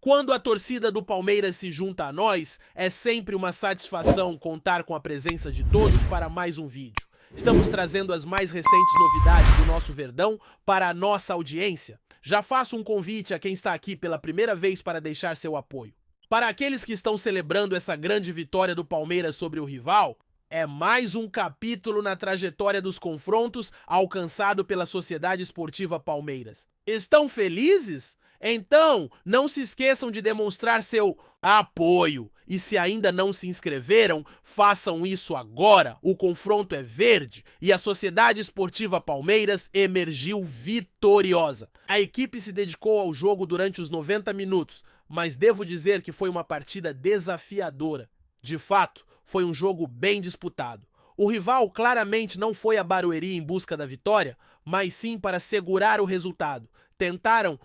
Quando a torcida do Palmeiras se junta a nós, é sempre uma satisfação contar com a presença de todos para mais um vídeo. Estamos trazendo as mais recentes novidades do nosso Verdão para a nossa audiência. Já faço um convite a quem está aqui pela primeira vez para deixar seu apoio. Para aqueles que estão celebrando essa grande vitória do Palmeiras sobre o rival, é mais um capítulo na trajetória dos confrontos alcançado pela Sociedade Esportiva Palmeiras. Estão felizes? Então, não se esqueçam de demonstrar seu apoio. E se ainda não se inscreveram, façam isso agora. O confronto é verde e a Sociedade Esportiva Palmeiras emergiu vitoriosa. A equipe se dedicou ao jogo durante os 90 minutos, mas devo dizer que foi uma partida desafiadora. De fato, foi um jogo bem disputado. O rival claramente não foi a Barueri em busca da vitória, mas sim para segurar o resultado. Tentaram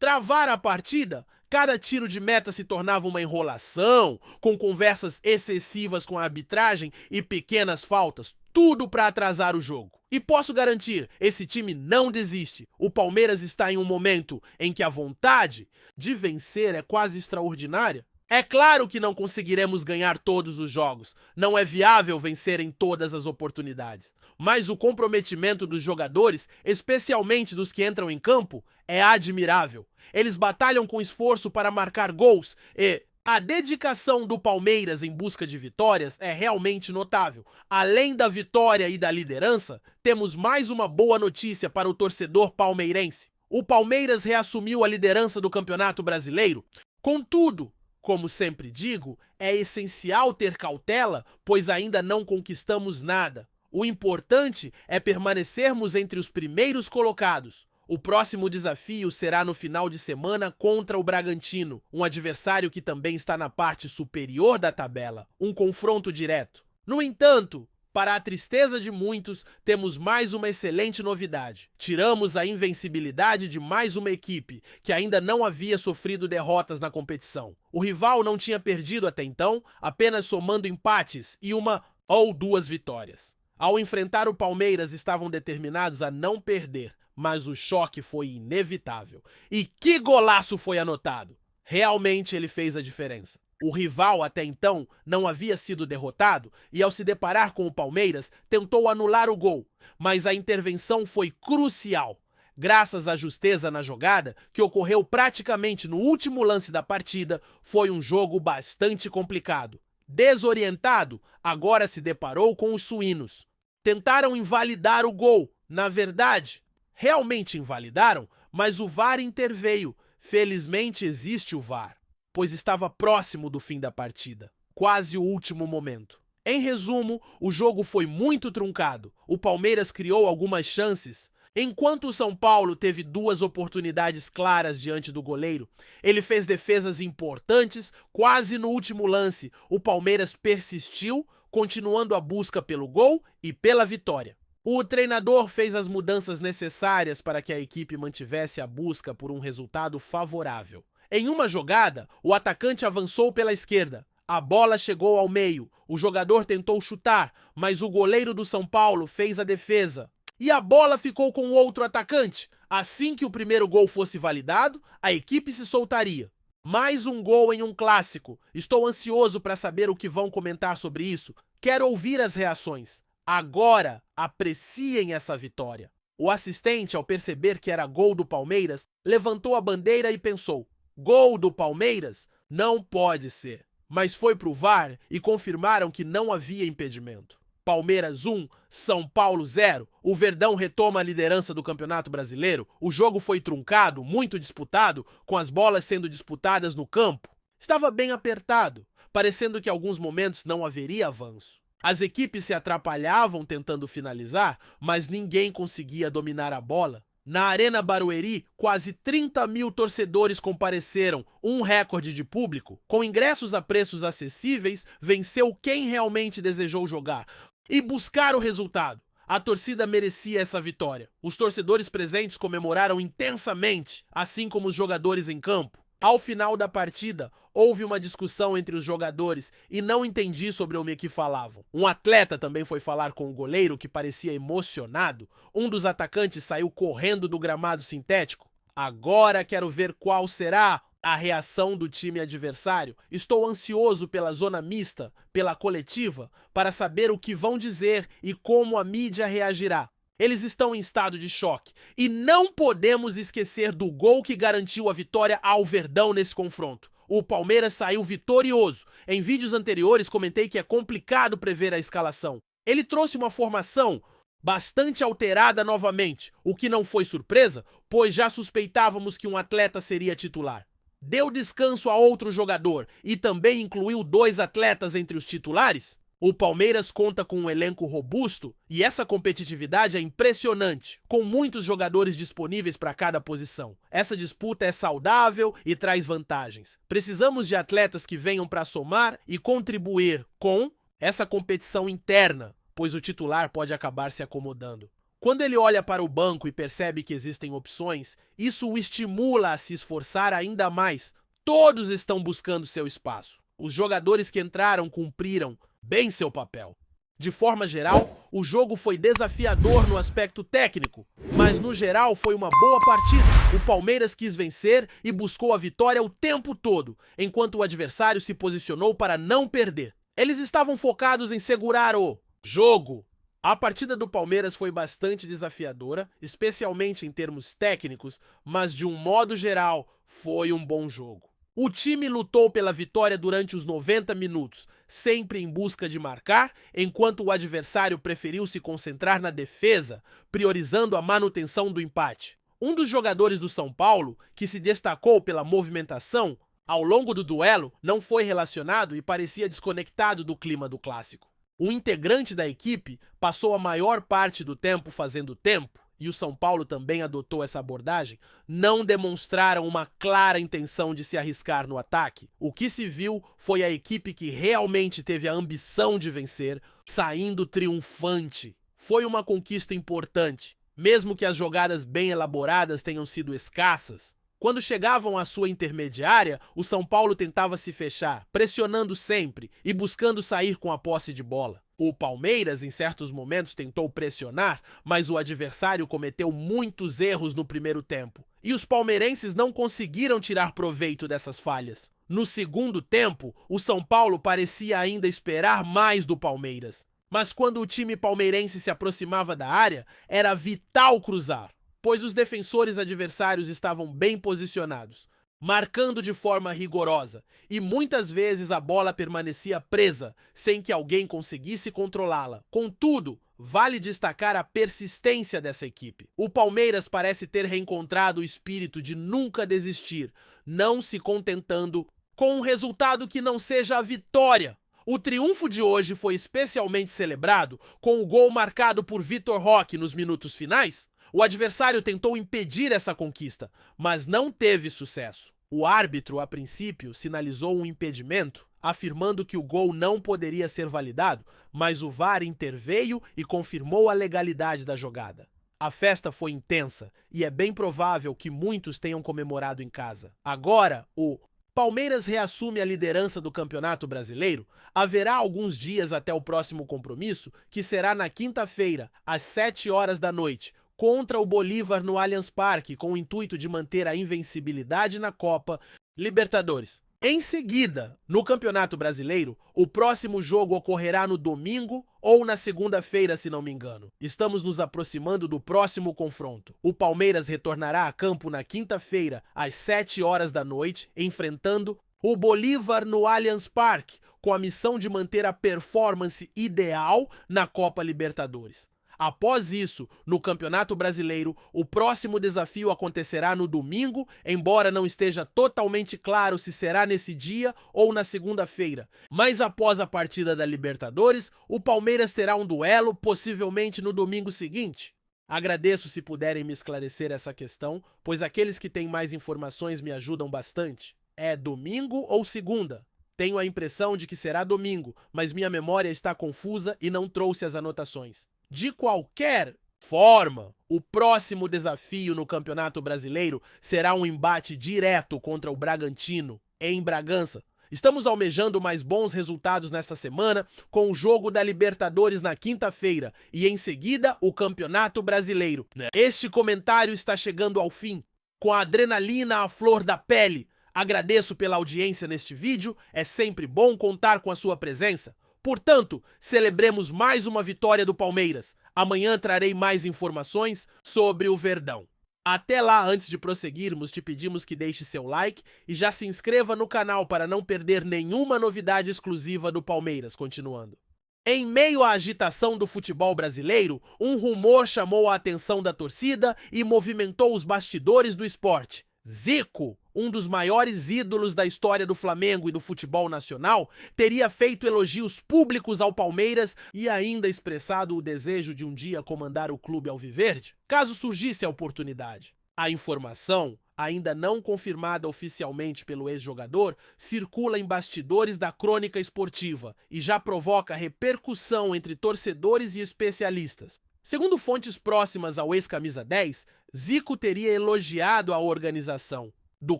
travar a partida. Cada tiro de meta se tornava uma enrolação, com conversas excessivas com a arbitragem e pequenas faltas, tudo para atrasar o jogo. E posso garantir, esse time não desiste. O Palmeiras está em um momento em que a vontade de vencer é quase extraordinária. É claro que não conseguiremos ganhar todos os jogos, não é viável vencer em todas as oportunidades. Mas o comprometimento dos jogadores, especialmente dos que entram em campo, é admirável. Eles batalham com esforço para marcar gols e a dedicação do Palmeiras em busca de vitórias é realmente notável. Além da vitória e da liderança, temos mais uma boa notícia para o torcedor palmeirense. O Palmeiras reassumiu a liderança do Campeonato Brasileiro. Contudo, como sempre digo, é essencial ter cautela, pois ainda não conquistamos nada. O importante é permanecermos entre os primeiros colocados. O próximo desafio será no final de semana contra o Bragantino, um adversário que também está na parte superior da tabela, um confronto direto. No entanto, para a tristeza de muitos, temos mais uma excelente novidade. Tiramos a invencibilidade de mais uma equipe, que ainda não havia sofrido derrotas na competição. O rival não tinha perdido até então, apenas somando empates e uma ou duas vitórias. Ao enfrentar o Palmeiras, estavam determinados a não perder, mas o choque foi inevitável. E que golaço foi anotado! Realmente ele fez a diferença. O rival, até então, não havia sido derrotado e, ao se deparar com o Palmeiras, tentou anular o gol, mas a intervenção foi crucial. Graças à justeza na jogada, que ocorreu praticamente no último lance da partida, foi um jogo bastante complicado. Desorientado, agora se deparou com os suínos. Tentaram invalidar o gol. Na verdade, realmente invalidaram, mas o VAR interveio. Felizmente existe o VAR, pois estava próximo do fim da partida, quase o último momento. Em resumo, o jogo foi muito truncado. O Palmeiras criou algumas chances, enquanto o São Paulo teve duas oportunidades claras diante do goleiro. Ele fez defesas importantes, quase no último lance. O Palmeiras persistiu, continuando a busca pelo gol e pela vitória. O treinador fez as mudanças necessárias para que a equipe mantivesse a busca por um resultado favorável. Em uma jogada, o atacante avançou pela esquerda. A bola chegou ao meio. O jogador tentou chutar, mas o goleiro do São Paulo fez a defesa. E a bola ficou com o outro atacante. Assim que o primeiro gol fosse validado, a equipe se soltaria. Mais um gol em um clássico. Estou ansioso para saber o que vão comentar sobre isso. Quero ouvir as reações. Agora, apreciem essa vitória. O assistente, ao perceber que era gol do Palmeiras, levantou a bandeira e pensou: gol do Palmeiras? Não pode ser. Mas foi pro VAR e confirmaram que não havia impedimento. Palmeiras 1, São Paulo 0. O Verdão retoma a liderança do Campeonato Brasileiro. O jogo foi truncado, muito disputado, com as bolas sendo disputadas no campo. Estava bem apertado, parecendo que em alguns momentos não haveria avanço. As equipes se atrapalhavam tentando finalizar, mas ninguém conseguia dominar a bola. Na Arena Barueri, quase 30 mil torcedores compareceram, um recorde de público. Com ingressos a preços acessíveis, venceu quem realmente desejou jogar e buscar o resultado. A torcida merecia essa vitória. Os torcedores presentes comemoraram intensamente, assim como os jogadores em campo. Ao final da partida, houve uma discussão entre os jogadores e não entendi sobre o que falavam. Um atleta também foi falar com o goleiro, que parecia emocionado. Um dos atacantes saiu correndo do gramado sintético. Agora quero ver qual será a reação do time adversário. Estou ansioso pela zona mista, pela coletiva, para saber o que vão dizer e como a mídia reagirá. Eles estão em estado de choque e não podemos esquecer do gol que garantiu a vitória ao Verdão nesse confronto. O Palmeiras saiu vitorioso. Em vídeos anteriores comentei que é complicado prever a escalação. Ele trouxe uma formação bastante alterada novamente, o que não foi surpresa, pois já suspeitávamos que um atleta seria titular. Deu descanso a outro jogador e também incluiu 2 atletas entre os titulares? O Palmeiras conta com um elenco robusto e essa competitividade é impressionante, com muitos jogadores disponíveis para cada posição. Essa disputa é saudável e traz vantagens. Precisamos de atletas que venham para somar e contribuir com essa competição interna, pois o titular pode acabar se acomodando. Quando ele olha para o banco e percebe que existem opções, isso o estimula a se esforçar ainda mais. Todos estão buscando seu espaço. Os jogadores que entraram cumpriram bem seu papel. De forma geral, o jogo foi desafiador no aspecto técnico, mas no geral foi uma boa partida. O Palmeiras quis vencer e buscou a vitória o tempo todo, enquanto o adversário se posicionou para não perder. Eles estavam focados em segurar o jogo. A partida do Palmeiras foi bastante desafiadora, especialmente em termos técnicos, mas de um modo geral foi um bom jogo. O time lutou pela vitória durante os 90 minutos, sempre em busca de marcar, enquanto o adversário preferiu se concentrar na defesa, priorizando a manutenção do empate. Um dos jogadores do São Paulo, que se destacou pela movimentação ao longo do duelo, não foi relacionado e parecia desconectado do clima do clássico. Um integrante da equipe passou a maior parte do tempo fazendo tempo, e o São Paulo também adotou essa abordagem, não demonstraram uma clara intenção de se arriscar no ataque. O que se viu foi a equipe que realmente teve a ambição de vencer, saindo triunfante. Foi uma conquista importante, mesmo que as jogadas bem elaboradas tenham sido escassas. Quando chegavam à sua intermediária, o São Paulo tentava se fechar, pressionando sempre e buscando sair com a posse de bola. O Palmeiras, em certos momentos, tentou pressionar, mas o adversário cometeu muitos erros no primeiro tempo. E os palmeirenses não conseguiram tirar proveito dessas falhas. No segundo tempo, o São Paulo parecia ainda esperar mais do Palmeiras. Mas quando o time palmeirense se aproximava da área, era vital cruzar, pois os defensores adversários estavam bem posicionados, marcando de forma rigorosa, e muitas vezes a bola permanecia presa, sem que alguém conseguisse controlá-la. Contudo, vale destacar a persistência dessa equipe. O Palmeiras parece ter reencontrado o espírito de nunca desistir, não se contentando com um resultado que não seja a vitória. O triunfo de hoje foi especialmente celebrado com o gol marcado por Vitor Roque nos minutos finais. O adversário tentou impedir essa conquista, mas não teve sucesso. O árbitro, a princípio, sinalizou um impedimento, afirmando que o gol não poderia ser validado, mas o VAR interveio e confirmou a legalidade da jogada. A festa foi intensa e é bem provável que muitos tenham comemorado em casa. Agora, o Palmeiras reassume a liderança do Campeonato Brasileiro. Haverá alguns dias até o próximo compromisso, que será na quinta-feira, às 7 horas da noite, contra o Bolívar no Allianz Parque, com o intuito de manter a invencibilidade na Copa Libertadores. Em seguida, no Campeonato Brasileiro, o próximo jogo ocorrerá no domingo ou na segunda-feira, se não me engano. Estamos nos aproximando do próximo confronto. O Palmeiras retornará a campo na quinta-feira, às 7 horas da noite, enfrentando o Bolívar no Allianz Parque, com a missão de manter a performance ideal na Copa Libertadores. Após isso, no Campeonato Brasileiro, o próximo desafio acontecerá no domingo, embora não esteja totalmente claro se será nesse dia ou na segunda-feira. Mas após a partida da Libertadores, o Palmeiras terá um duelo, possivelmente no domingo seguinte. Agradeço se puderem me esclarecer essa questão, pois aqueles que têm mais informações me ajudam bastante. É domingo ou segunda? Tenho a impressão de que será domingo, mas minha memória está confusa e não trouxe as anotações. De qualquer forma, o próximo desafio no Campeonato Brasileiro será um embate direto contra o Bragantino, em Bragança. Estamos almejando mais bons resultados nesta semana, com o jogo da Libertadores na quinta-feira e em seguida o Campeonato Brasileiro. Este comentário está chegando ao fim, com a adrenalina à flor da pele. Agradeço pela audiência neste vídeo, é sempre bom contar com a sua presença. Portanto, celebremos mais uma vitória do Palmeiras. Amanhã trarei mais informações sobre o Verdão. Até lá, antes de prosseguirmos, te pedimos que deixe seu like e já se inscreva no canal para não perder nenhuma novidade exclusiva do Palmeiras. Continuando. Em meio à agitação do futebol brasileiro, um rumor chamou a atenção da torcida e movimentou os bastidores do esporte. Zico, um dos maiores ídolos da história do Flamengo e do futebol nacional, teria feito elogios públicos ao Palmeiras e ainda expressado o desejo de um dia comandar o clube alviverde, caso surgisse a oportunidade. A informação, ainda não confirmada oficialmente pelo ex-jogador, circula em bastidores da crônica esportiva e já provoca repercussão entre torcedores e especialistas. Segundo fontes próximas ao ex-camisa 10, Zico teria elogiado a organização do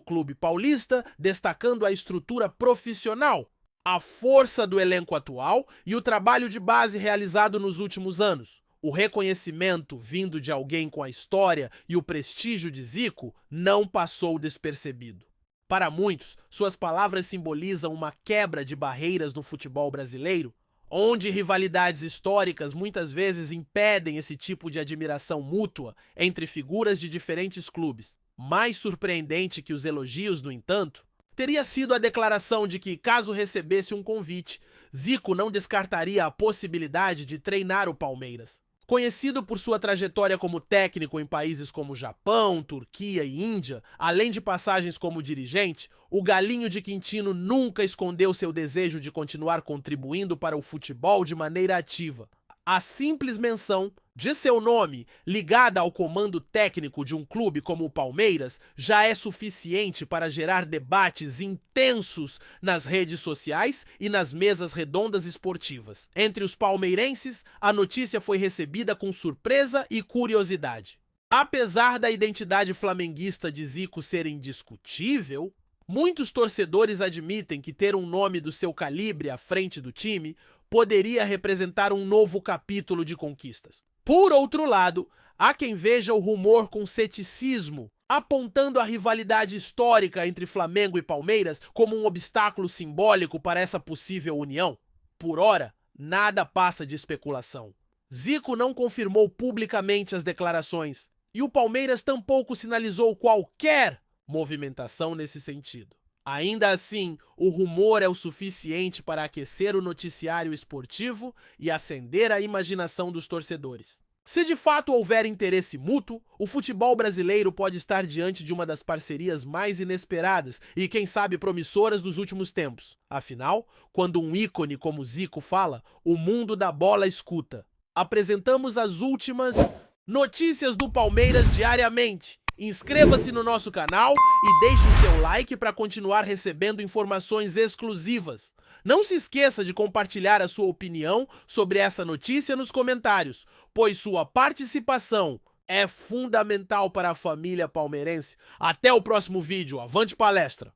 clube paulista, destacando a estrutura profissional, a força do elenco atual e o trabalho de base realizado nos últimos anos. O reconhecimento vindo de alguém com a história e o prestígio de Zico não passou despercebido. Para muitos, suas palavras simbolizam uma quebra de barreiras no futebol brasileiro, onde rivalidades históricas muitas vezes impedem esse tipo de admiração mútua entre figuras de diferentes clubes. Mais surpreendente que os elogios, no entanto, teria sido a declaração de que, caso recebesse um convite, Zico não descartaria a possibilidade de treinar o Palmeiras. Conhecido por sua trajetória como técnico em países como Japão, Turquia e Índia, além de passagens como dirigente, o Galinho de Quintino nunca escondeu seu desejo de continuar contribuindo para o futebol de maneira ativa. A simples menção de seu nome ligada ao comando técnico de um clube como o Palmeiras já é suficiente para gerar debates intensos nas redes sociais e nas mesas redondas esportivas. Entre os palmeirenses, a notícia foi recebida com surpresa e curiosidade. Apesar da identidade flamenguista de Zico ser indiscutível, muitos torcedores admitem que ter um nome do seu calibre à frente do time poderia representar um novo capítulo de conquistas. Por outro lado, há quem veja o rumor com ceticismo, apontando a rivalidade histórica entre Flamengo e Palmeiras como um obstáculo simbólico para essa possível união. Por ora, nada passa de especulação. Zico não confirmou publicamente as declarações e o Palmeiras tampouco sinalizou qualquer movimentação nesse sentido. Ainda assim, o rumor é o suficiente para aquecer o noticiário esportivo e acender a imaginação dos torcedores. Se de fato houver interesse mútuo, o futebol brasileiro pode estar diante de uma das parcerias mais inesperadas e, quem sabe, promissoras dos últimos tempos. Afinal, quando um ícone como Zico fala, o mundo da bola escuta. Apresentamos as últimas notícias do Palmeiras diariamente. Inscreva-se no nosso canal e deixe o seu like para continuar recebendo informações exclusivas. Não se esqueça de compartilhar a sua opinião sobre essa notícia nos comentários, pois sua participação é fundamental para a família palmeirense. Até o próximo vídeo. Avante palestra!